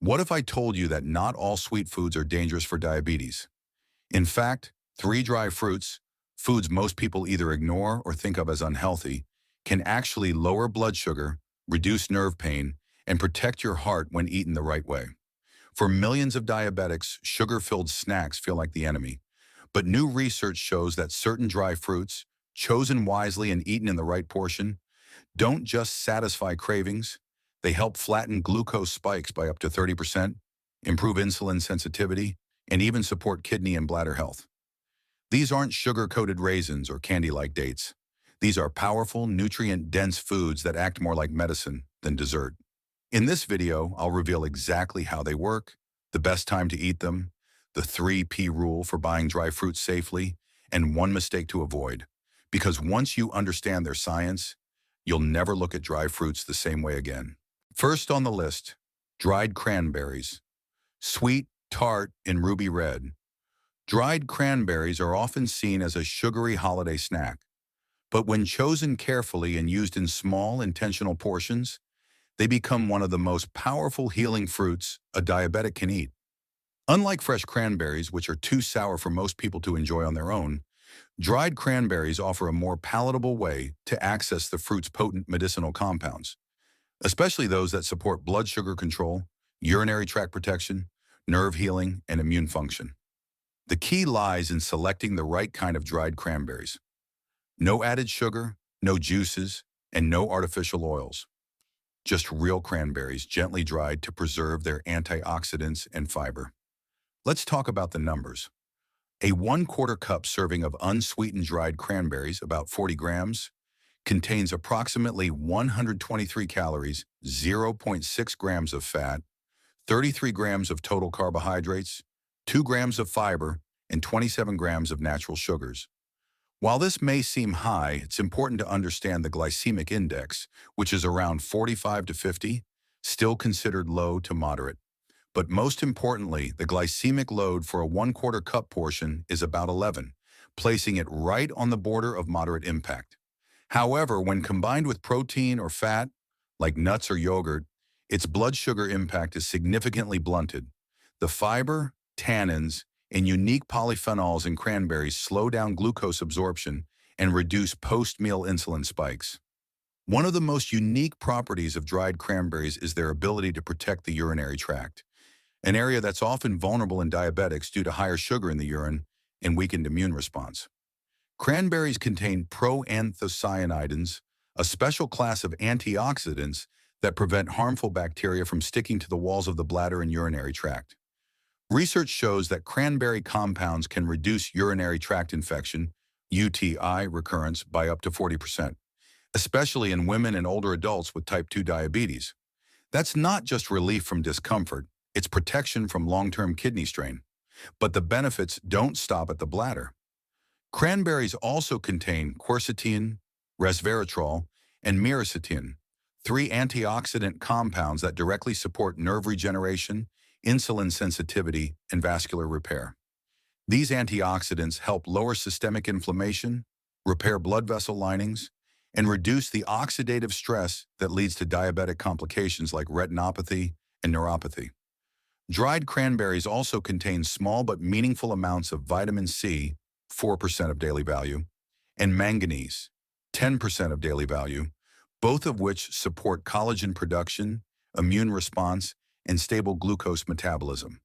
What if I told you that not all sweet foods are dangerous for diabetes? In fact, three dry fruits, foods most people either ignore or think of as unhealthy, can actually lower blood sugar, reduce nerve pain, and protect your heart when eaten the right way. For millions of diabetics, sugar-filled snacks feel like the enemy. But new research shows that certain dry fruits, chosen wisely and eaten in the right portion, don't just satisfy cravings, they help flatten glucose spikes by up to 30%, improve insulin sensitivity, and even support kidney and bladder health. These aren't sugar-coated raisins or candy-like dates. These are powerful, nutrient-dense foods that act more like medicine than dessert. In this video, I'll reveal exactly how they work, the best time to eat them, the 3P rule for buying dry fruits safely, and one mistake to avoid. Because once you understand their science, you'll never look at dry fruits the same way again. First on the list, dried cranberries. Sweet, tart, and ruby red. Dried cranberries are often seen as a sugary holiday snack. But when chosen carefully and used in small, intentional portions, they become one of the most powerful healing fruits a diabetic can eat. Unlike fresh cranberries, which are too sour for most people to enjoy on their own, dried cranberries offer a more palatable way to access the fruit's potent medicinal compounds, especially those that support blood sugar control, urinary tract protection, nerve healing, and immune function. The key lies in selecting the right kind of dried cranberries. No added sugar, no juices, and no artificial oils. Just real cranberries gently dried to preserve their antioxidants and fiber. Let's talk about the numbers. A 1/4 cup serving of unsweetened dried cranberries, about 40 grams, contains approximately 123 calories, 0.6 grams of fat, 33 grams of total carbohydrates, 2 grams of fiber, and 27 grams of natural sugars. While this may seem high, it's important to understand the glycemic index, which is around 45 to 50, still considered low to moderate. But most importantly, the glycemic load for a 1/4 cup portion is about 11, placing it right on the border of moderate impact. However, when combined with protein or fat, like nuts or yogurt, its blood sugar impact is significantly blunted. The fiber, tannins, and unique polyphenols in cranberries slow down glucose absorption and reduce post-meal insulin spikes. One of the most unique properties of dried cranberries is their ability to protect the urinary tract, an area that's often vulnerable in diabetics due to higher sugar in the urine and weakened immune response. Cranberries contain proanthocyanidins, a special class of antioxidants that prevent harmful bacteria from sticking to the walls of the bladder and urinary tract. Research shows that cranberry compounds can reduce urinary tract infection, UTI, recurrence by up to 40%, especially in women and older adults with type 2 diabetes. That's not just relief from discomfort, it's protection from long-term kidney strain. But the benefits don't stop at the bladder. Cranberries also contain quercetin, resveratrol, and myricetin, 3 antioxidant compounds that directly support nerve regeneration, insulin sensitivity, and vascular repair. These antioxidants help lower systemic inflammation, repair blood vessel linings, and reduce the oxidative stress that leads to diabetic complications like retinopathy and neuropathy. Dried cranberries also contain small but meaningful amounts of vitamin C, 4% of daily value, and manganese, 10% of daily value, both of which support collagen production, immune response, and stable glucose metabolism.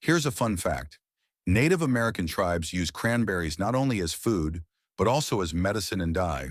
Here's a fun fact. Native American tribes used cranberries not only as food, but also as medicine and dye.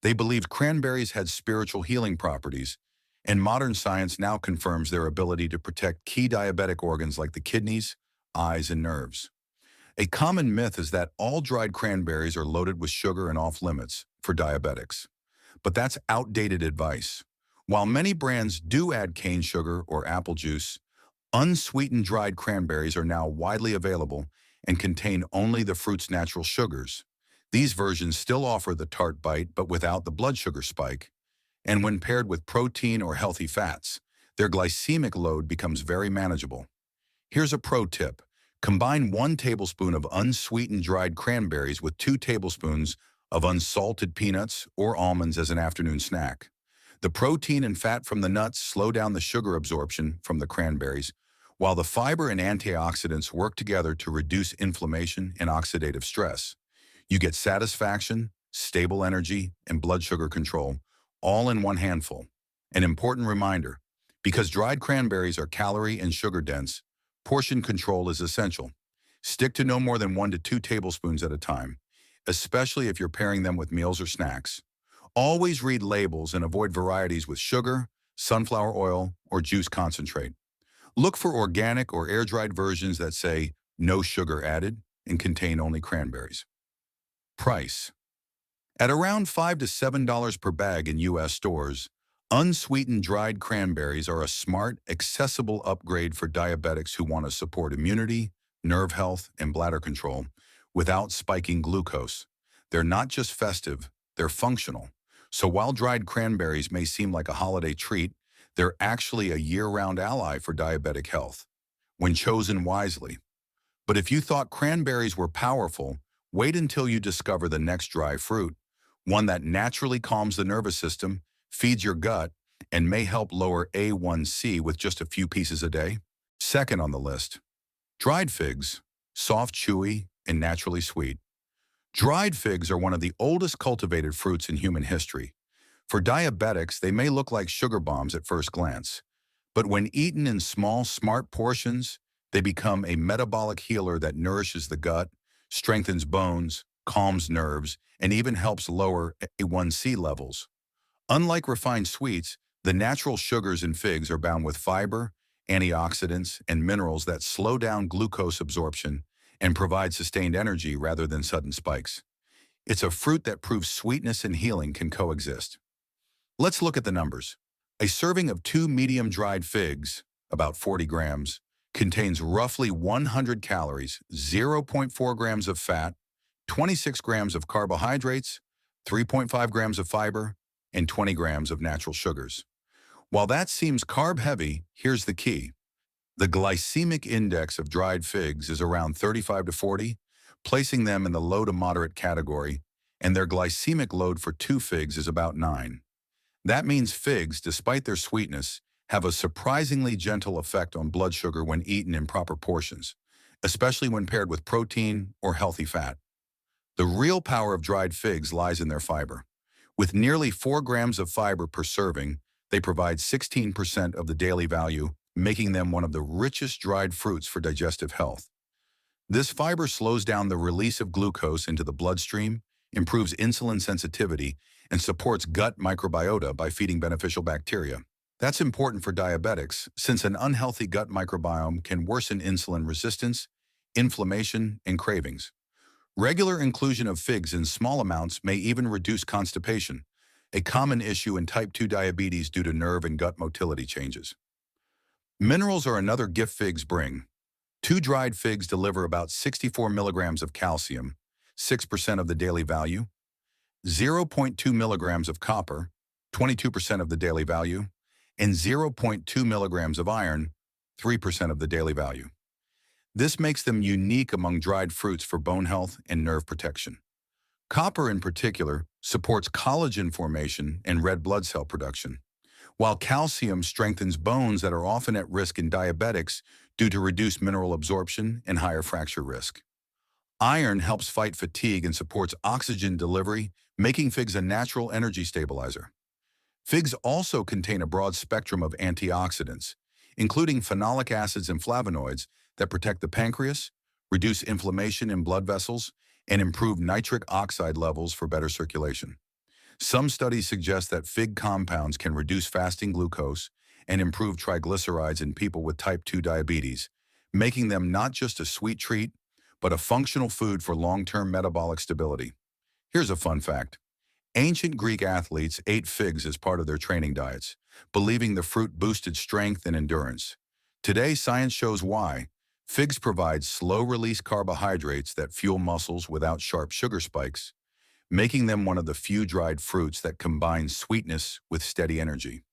They believed cranberries had spiritual healing properties, and modern science now confirms their ability to protect key diabetic organs like the kidneys, eyes, and nerves. A common myth is that all dried cranberries are loaded with sugar and off-limits for diabetics. But that's outdated advice. While many brands do add cane sugar or apple juice, unsweetened dried cranberries are now widely available and contain only the fruit's natural sugars. These versions still offer the tart bite but without the blood sugar spike. And when paired with protein or healthy fats, their glycemic load becomes very manageable. Here's a pro tip. Combine 1 tablespoon of unsweetened dried cranberries with 2 tablespoons of unsalted peanuts or almonds as an afternoon snack. The protein and fat from the nuts slow down the sugar absorption from the cranberries, while the fiber and antioxidants work together to reduce inflammation and oxidative stress. You get satisfaction, stable energy, and blood sugar control, all in one handful. An important reminder, because dried cranberries are calorie and sugar dense, portion control is essential. Stick to no more than 1 to 2 tablespoons at a time, especially if you're pairing them with meals or snacks. Always read labels and avoid varieties with sugar, sunflower oil, or juice concentrate. Look for organic or air-dried versions that say no sugar added and contain only cranberries. Price. At around $5 to $7 per bag in U.S. stores, unsweetened dried cranberries are a smart, accessible upgrade for diabetics who want to support immunity, nerve health, and bladder control without spiking glucose. They're not just festive, they're functional. So while dried cranberries may seem like a holiday treat, they're actually a year-round ally for diabetic health, when chosen wisely. But if you thought cranberries were powerful, wait until you discover the next dry fruit, one that naturally calms the nervous system, feeds your gut, and may help lower A1C with just a few pieces a day. Second on the list, dried figs, soft, chewy, and naturally sweet. Dried figs are one of the oldest cultivated fruits in human history. For diabetics, they may look like sugar bombs at first glance, but when eaten in small, smart portions, they become a metabolic healer that nourishes the gut, strengthens bones, calms nerves, and even helps lower A1C levels. Unlike refined sweets, the natural sugars in figs are bound with fiber, antioxidants, and minerals that slow down glucose absorption and provide sustained energy rather than sudden spikes. It's a fruit that proves sweetness and healing can coexist. Let's look at the numbers. A serving of 2 medium dried figs, about 40 grams, contains roughly 100 calories, 0.4 grams of fat, 26 grams of carbohydrates, 3.5 grams of fiber, and 20 grams of natural sugars. While that seems carb-heavy, here's the key. The glycemic index of dried figs is around 35 to 40, placing them in the low to moderate category, and their glycemic load for 2 figs is about 9. That means figs, despite their sweetness, have a surprisingly gentle effect on blood sugar when eaten in proper portions, especially when paired with protein or healthy fat. The real power of dried figs lies in their fiber. With nearly 4 grams of fiber per serving, they provide 16% of the daily value, making them one of the richest dried fruits for digestive health. This fiber slows down the release of glucose into the bloodstream, improves insulin sensitivity, and supports gut microbiota by feeding beneficial bacteria. That's important for diabetics, since an unhealthy gut microbiome can worsen insulin resistance, inflammation, and cravings. Regular inclusion of figs in small amounts may even reduce constipation, a common issue in type 2 diabetes due to nerve and gut motility changes. Minerals are another gift figs bring. 2 dried figs deliver about 64 milligrams of calcium, 6% of the daily value, 0.2 milligrams of copper, 22% of the daily value, and 0.2 milligrams of iron, 3% of the daily value. This makes them unique among dried fruits for bone health and nerve protection. Copper, in particular, supports collagen formation and red blood cell production, while calcium strengthens bones that are often at risk in diabetics due to reduced mineral absorption and higher fracture risk. Iron helps fight fatigue and supports oxygen delivery, making figs a natural energy stabilizer. Figs also contain a broad spectrum of antioxidants, including phenolic acids and flavonoids that protect the pancreas, reduce inflammation in blood vessels, and improve nitric oxide levels for better circulation. Some studies suggest that fig compounds can reduce fasting glucose and improve triglycerides in people with type 2 diabetes, making them not just a sweet treat, but a functional food for long-term metabolic stability. Here's a fun fact. Ancient Greek athletes ate figs as part of their training diets, believing the fruit boosted strength and endurance. Today, science shows why. Figs provide slow-release carbohydrates that fuel muscles without sharp sugar spikes, making them one of the few dried fruits that combine sweetness with steady energy.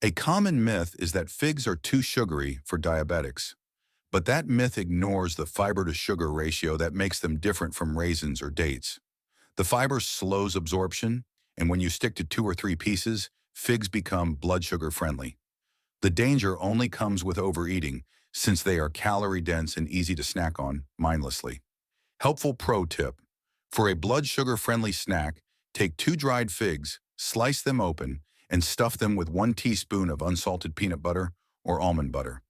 A common myth is that figs are too sugary for diabetics, but that myth ignores the fiber-to-sugar ratio that makes them different from raisins or dates. The fiber slows absorption, and when you stick to 2 or 3 pieces, figs become blood sugar friendly. The danger only comes with overeating, since they are calorie-dense and easy to snack on mindlessly. Helpful pro tip. For a blood sugar-friendly snack, take 2 dried figs, slice them open, and stuff them with 1 teaspoon of unsalted peanut butter or almond butter.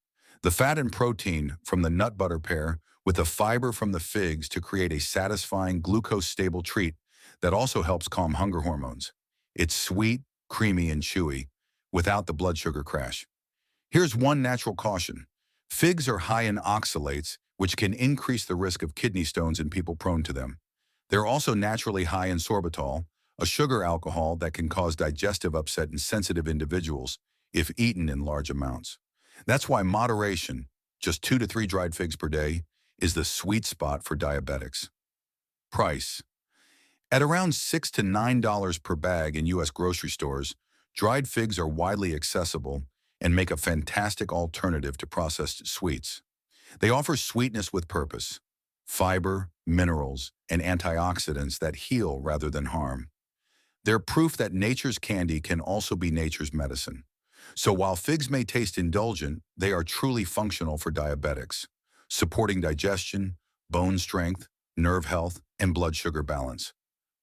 The fat and protein from the nut butter pair with the fiber from the figs to create a satisfying glucose-stable treat that also helps calm hunger hormones. It's sweet, creamy, and chewy, without the blood sugar crash. Here's one natural caution. Figs are high in oxalates, which can increase the risk of kidney stones in people prone to them. They're also naturally high in sorbitol, a sugar alcohol that can cause digestive upset in sensitive individuals if eaten in large amounts. That's why moderation, just 2 to 3 dried figs per day, is the sweet spot for diabetics. Price. At around $6 to $9 per bag in U.S. grocery stores, dried figs are widely accessible and make a fantastic alternative to processed sweets. They offer sweetness with purpose, fiber, minerals, and antioxidants that heal rather than harm. They're proof that nature's candy can also be nature's medicine. So while figs may taste indulgent, they are truly functional for diabetics, supporting digestion, bone strength, nerve health, and blood sugar balance.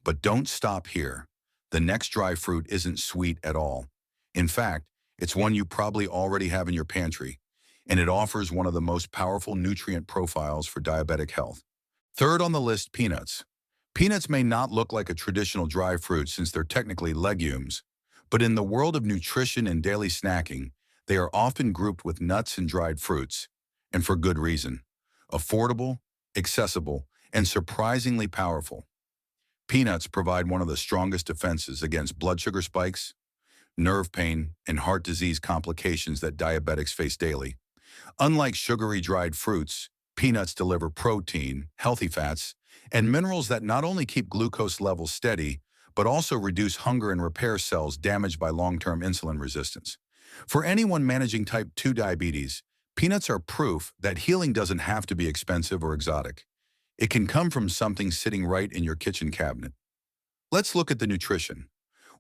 But don't stop here. The next dry fruit isn't sweet at all. In fact, it's one you probably already have in your pantry, and it offers one of the most powerful nutrient profiles for diabetic health. Third on the list, peanuts. Peanuts may not look like a traditional dry fruit since they're technically legumes, but in the world of nutrition and daily snacking, they are often grouped with nuts and dried fruits, and for good reason. Affordable, accessible, and surprisingly powerful. Peanuts provide one of the strongest defenses against blood sugar spikes, nerve pain, and heart disease complications that diabetics face daily. Unlike sugary dried fruits, peanuts deliver protein, healthy fats, and minerals that not only keep glucose levels steady, but also reduce hunger and repair cells damaged by long-term insulin resistance. For anyone managing type 2 diabetes, peanuts are proof that healing doesn't have to be expensive or exotic. It can come from something sitting right in your kitchen cabinet. Let's look at the nutrition.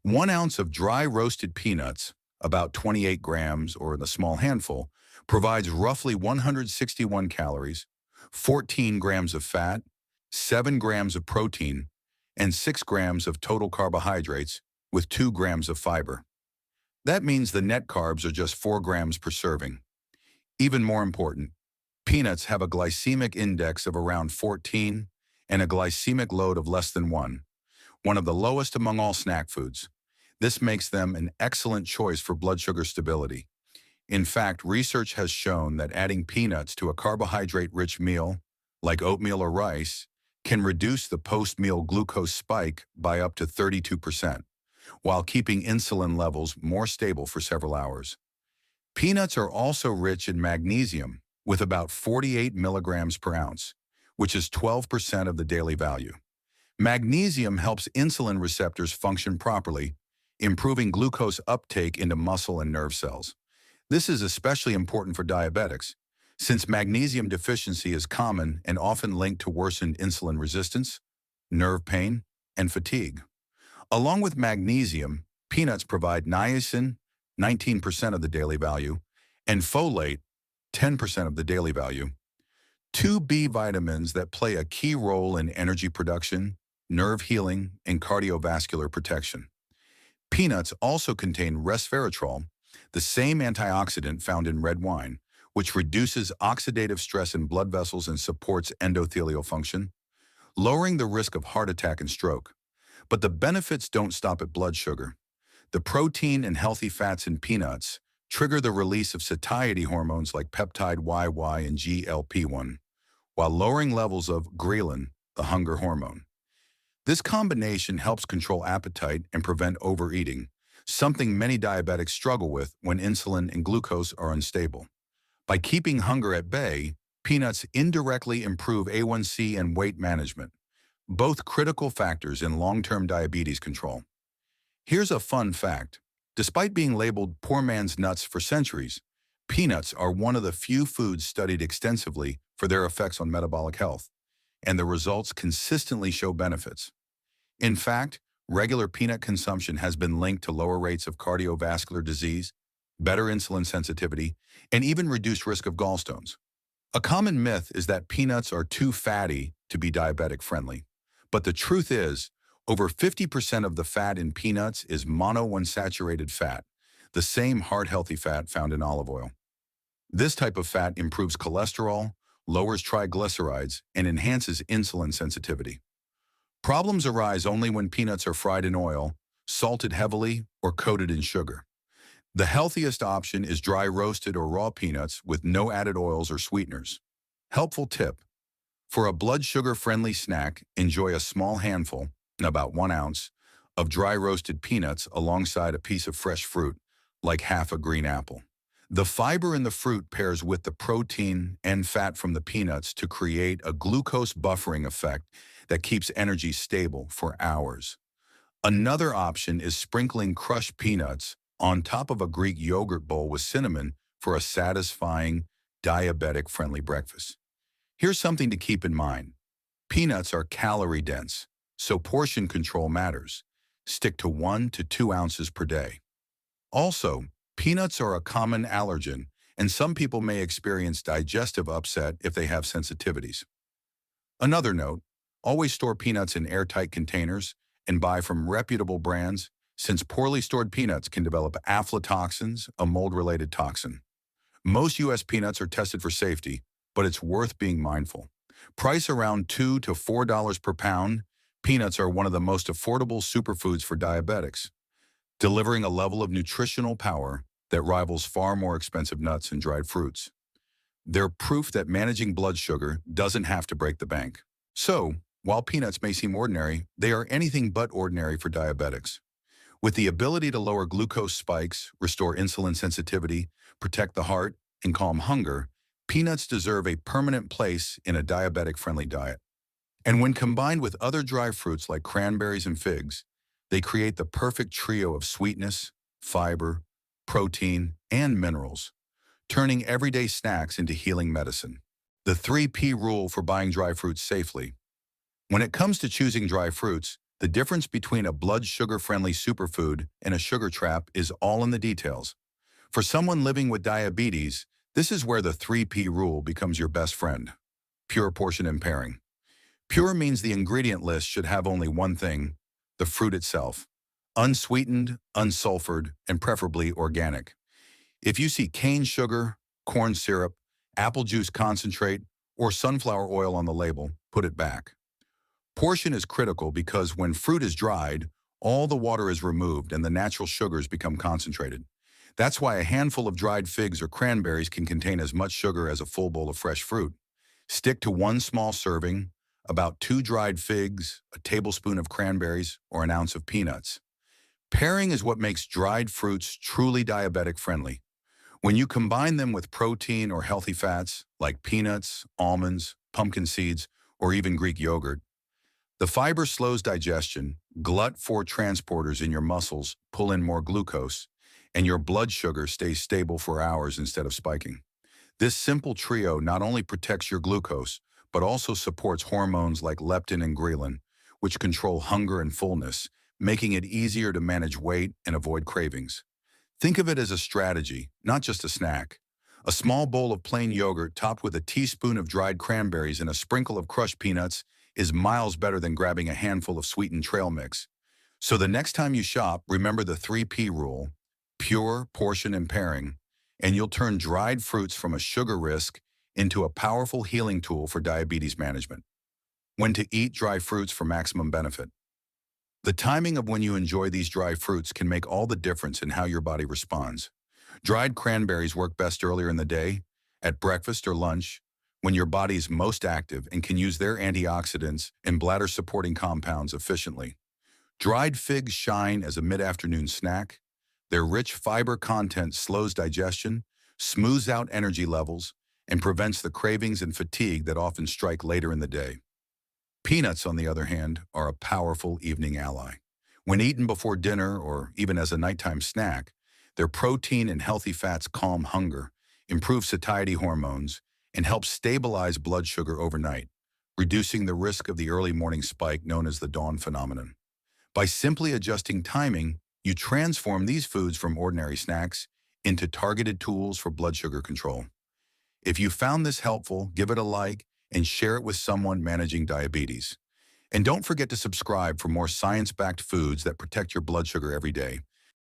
1 ounce of dry roasted peanuts, about 28 grams or a small handful, provides roughly 161 calories, 14 grams of fat, 7 grams of protein, and 6 grams of total carbohydrates with 2 grams of fiber. That means the net carbs are just 4 grams per serving. Even more important, peanuts have a glycemic index of around 14 and a glycemic load of less than 1 of the lowest among all snack foods. This makes them an excellent choice for blood sugar stability. In fact, research has shown that adding peanuts to a carbohydrate-rich meal, like oatmeal or rice, can reduce the post-meal glucose spike by up to 32%, while keeping insulin levels more stable for several hours. Peanuts are also rich in magnesium, with about 48 milligrams per ounce, which is 12% of the daily value. Magnesium helps insulin receptors function properly, improving glucose uptake into muscle and nerve cells. This is especially important for diabetics, since magnesium deficiency is common and often linked to worsened insulin resistance, nerve pain, and fatigue. Along with magnesium, peanuts provide niacin, 19% of the daily value, and folate, 10% of the daily value. 2 B vitamins that play a key role in energy production, nerve healing, and cardiovascular protection. Peanuts also contain resveratrol, the same antioxidant found in red wine, which reduces oxidative stress in blood vessels and supports endothelial function, lowering the risk of heart attack and stroke. But the benefits don't stop at blood sugar. The protein and healthy fats in peanuts trigger the release of satiety hormones like peptide YY and GLP-1, while lowering levels of ghrelin, the hunger hormone. This combination helps control appetite and prevent overeating, something many diabetics struggle with when insulin and glucose are unstable. By keeping hunger at bay, peanuts indirectly improve A1C and weight management, both critical factors in long-term diabetes control. Here's a fun fact. Despite being labeled poor man's nuts for centuries, peanuts are one of the few foods studied extensively for their effects on metabolic health, and the results consistently show benefits. In fact, Regular peanut consumption has been linked to lower rates of cardiovascular disease, better insulin sensitivity, and even reduced risk of gallstones. A common myth is that peanuts are too fatty to be diabetic friendly. But the truth is, over 50% of the fat in peanuts is monounsaturated fat, the same heart-healthy fat found in olive oil. This type of fat improves cholesterol, lowers triglycerides, and enhances insulin sensitivity. Problems arise only when peanuts are fried in oil, salted heavily, or coated in sugar. The healthiest option is dry roasted or raw peanuts with no added oils or sweeteners. Helpful tip: for a blood sugar-friendly snack, enjoy a small handful, about 1 ounce, of dry roasted peanuts alongside a piece of fresh fruit, like half a green apple. The fiber in the fruit pairs with the protein and fat from the peanuts to create a glucose buffering effect that keeps energy stable for hours. Another option is sprinkling crushed peanuts on top of a Greek yogurt bowl with cinnamon for a satisfying, diabetic-friendly breakfast. Here's something to keep in mind. Peanuts are calorie-dense, so portion control matters. Stick to 1 to 2 ounces per day. Also, peanuts are a common allergen, and some people may experience digestive upset if they have sensitivities. Another note: always store peanuts in airtight containers and buy from reputable brands, since poorly stored peanuts can develop aflatoxins, a mold-related toxin. Most U.S. peanuts are tested for safety, but it's worth being mindful. Price around $2 to $4 per pound, peanuts are one of the most affordable superfoods for diabetics, delivering a level of nutritional power that rivals far more expensive nuts and dried fruits. They're proof that managing blood sugar doesn't have to break the bank. So, while peanuts may seem ordinary, they are anything but ordinary for diabetics. With the ability to lower glucose spikes, restore insulin sensitivity, protect the heart, and calm hunger, peanuts deserve a permanent place in a diabetic-friendly diet. And when combined with other dry fruits like cranberries and figs, they create the perfect trio of sweetness, fiber, protein, and minerals, turning everyday snacks into healing medicine. The 3P rule for buying dry fruits safely. When it comes to choosing dry fruits, the difference between a blood sugar-friendly superfood and a sugar trap is all in the details. For someone living with diabetes, this is where the 3P rule becomes your best friend: pure, portion, and pairing. Pure means the ingredient list should have only one thing: the fruit itself. Unsweetened, unsulfured, and preferably organic. If you see cane sugar, corn syrup, apple juice concentrate, or sunflower oil on the label, put it back. Portion is critical because when fruit is dried, all the water is removed and the natural sugars become concentrated. That's why a handful of dried figs or cranberries can contain as much sugar as a full bowl of fresh fruit. Stick to 1 small serving, about 2 dried figs, a tablespoon of cranberries, or an ounce of peanuts. Pairing is what makes dried fruits truly diabetic friendly. When you combine them with protein or healthy fats like peanuts, almonds, pumpkin seeds, or even Greek yogurt, the fiber slows digestion, GLUT4 transporters in your muscles pull in more glucose, and your blood sugar stays stable for hours instead of spiking. This simple trio not only protects your glucose, but also supports hormones like leptin and ghrelin, which control hunger and fullness, making it easier to manage weight and avoid cravings. Think of it as a strategy, not just a snack. A small bowl of plain yogurt topped with a teaspoon of dried cranberries and a sprinkle of crushed peanuts is miles better than grabbing a handful of sweetened trail mix. So the next time you shop, remember the 3P rule: pure, portion, and pairing, and you'll turn dried fruits from a sugar risk into a powerful healing tool for diabetes management. When to eat dry fruits for maximum benefit. The timing of when you enjoy these dry fruits can make all the difference in how your body responds. Dried cranberries work best earlier in the day, at breakfast or lunch, when your body is most active and can use their antioxidants and bladder-supporting compounds efficiently. Dried figs shine as a mid-afternoon snack. Their rich fiber content slows digestion, smooths out energy levels, and prevents the cravings and fatigue that often strike later in the day. Peanuts, on the other hand, are a powerful evening ally. When eaten before dinner or even as a nighttime snack, their protein and healthy fats calm hunger, improve satiety hormones, and help stabilize blood sugar overnight, reducing the risk of the early morning spike known as the dawn phenomenon. By simply adjusting timing, you transform these foods from ordinary snacks into targeted tools for blood sugar control. If you found this helpful, give it a like and share it with someone managing diabetes. And don't forget to subscribe for more science-backed foods that protect your blood sugar every day.